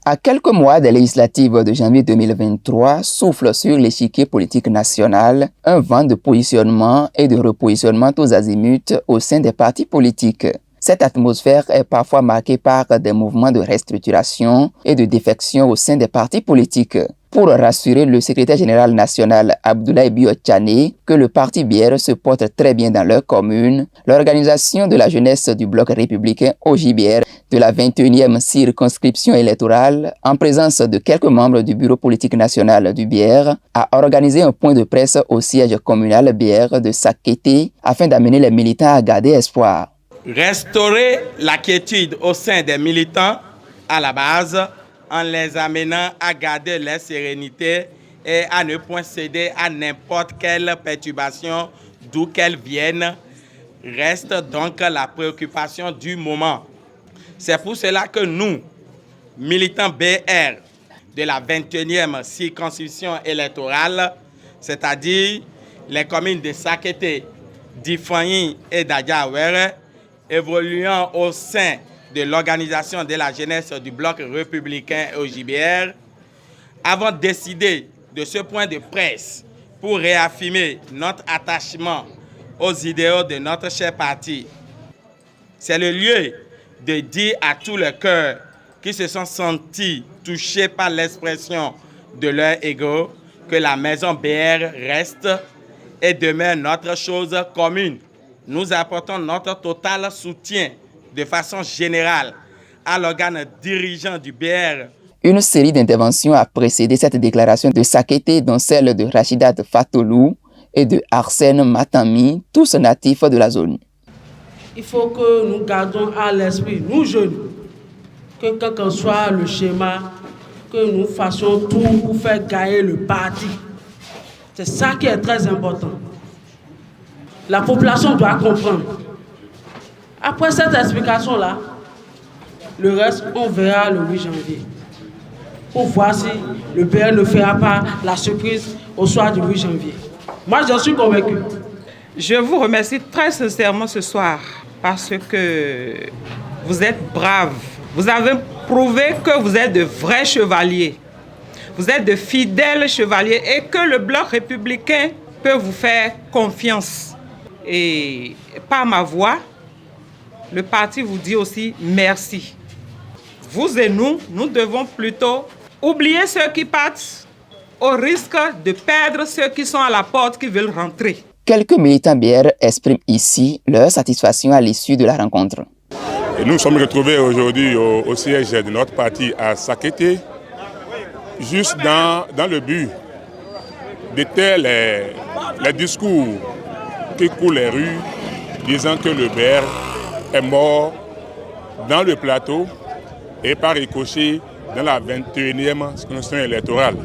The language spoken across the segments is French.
À quelques mois des législatives de janvier 2023, souffle sur l'échiquier politique national un vent de positionnement et de repositionnement tous azimuts au sein des partis politiques. Cette atmosphère est parfois marquée par des mouvements de restructuration et de défection au sein des partis politiques. Pour rassurer le secrétaire général national Abdoulaye Bio-Tchane que le parti BR se porte très bien dans leur commune, l'organisation de la jeunesse du bloc républicain OJBR de la 21e circonscription électorale, en présence de quelques membres du bureau politique national du BR, a organisé un point de presse au siège communal BR de Sakété afin d'amener les militants à garder espoir. Restaurer la quiétude au sein des militants à la base en les amenant à garder leur sérénité et à ne point céder à n'importe quelle perturbation d'où qu'elle vienne, reste donc la préoccupation du moment. C'est pour cela que nous, militants BR de la 21e circonscription électorale, c'est-à-dire les communes de Sakété, d'Ifani et d'Adiawere, évoluant au sein de l'organisation de la jeunesse du bloc républicain OJBR, avons décidé de ce point de presse pour réaffirmer notre attachement aux idéaux de notre cher parti. C'est le lieu de dire à tous les cœurs qui se sont sentis touchés par l'expression de leur ego que la maison BR reste et demeure notre chose commune. Nous apportons notre total soutien de façon générale à l'organe dirigeant du BR. Une série d'interventions a précédé cette déclaration de Sakété, dont celle de Rachidat Fatolou et de Arsène Matami, tous natifs de la zone. Il faut que nous gardons à l'esprit, nous jeunes, que quel que soit le schéma, que nous fassions tout pour faire gagner le parti. C'est ça qui est très important. La population doit comprendre. Après cette explication-là, le reste, on verra le 8 janvier. Pour voir si le BR ne fera pas la surprise au soir du 8 janvier. Moi, j'en suis convaincu. Je vous remercie très sincèrement ce soir parce que vous êtes braves. Vous avez prouvé que vous êtes de vrais chevaliers. Vous êtes de fidèles chevaliers et que le bloc républicain peut vous faire confiance. Et par ma voix, le parti vous dit aussi merci. Vous et nous devons plutôt oublier ceux qui partent au risque de perdre ceux qui sont à la porte qui veulent rentrer. Quelques militants BR expriment ici leur satisfaction à l'issue de la rencontre. Et nous sommes retrouvés aujourd'hui au siège de notre parti à Sakété, juste dans le but de taire les discours qui coulent les rues, disant que le BR est mort dans le plateau et par ricochet dans la 21e circonscription électorale.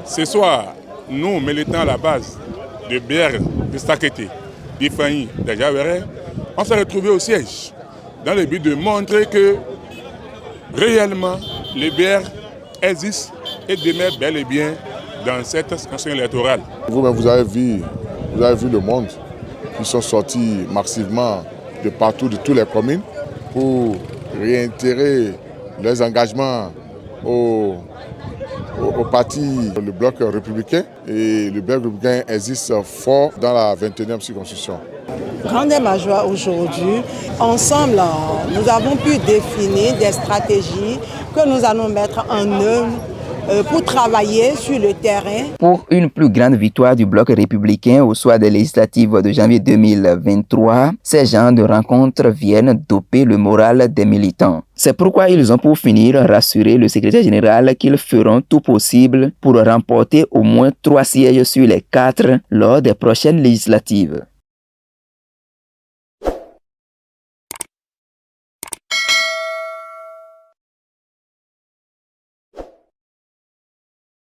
Ce soir, nous, militants à la base de BR de Sakété, d'Ifani, d'Adiawere, on s'est retrouvés au siège dans le but de montrer que réellement le BR existe et demeure bel et bien dans cette circonscription électorale. Vous avez vu le monde qui sont sortis massivement de partout, de toutes les communes, pour réitérer leurs engagements au parti, le bloc républicain. Et le bloc républicain existe fort dans la 21e circonscription. Grande est ma joie aujourd'hui. Ensemble, nous avons pu définir des stratégies que nous allons mettre en œuvre pour travailler sur le terrain. Pour une plus grande victoire du bloc républicain au soir des législatives de janvier 2023, ces genres de rencontres viennent doper le moral des militants. C'est pourquoi ils ont pour finir rassuré le secrétaire général qu'ils feront tout possible pour remporter au moins 3 sièges sur les 4 lors des prochaines législatives.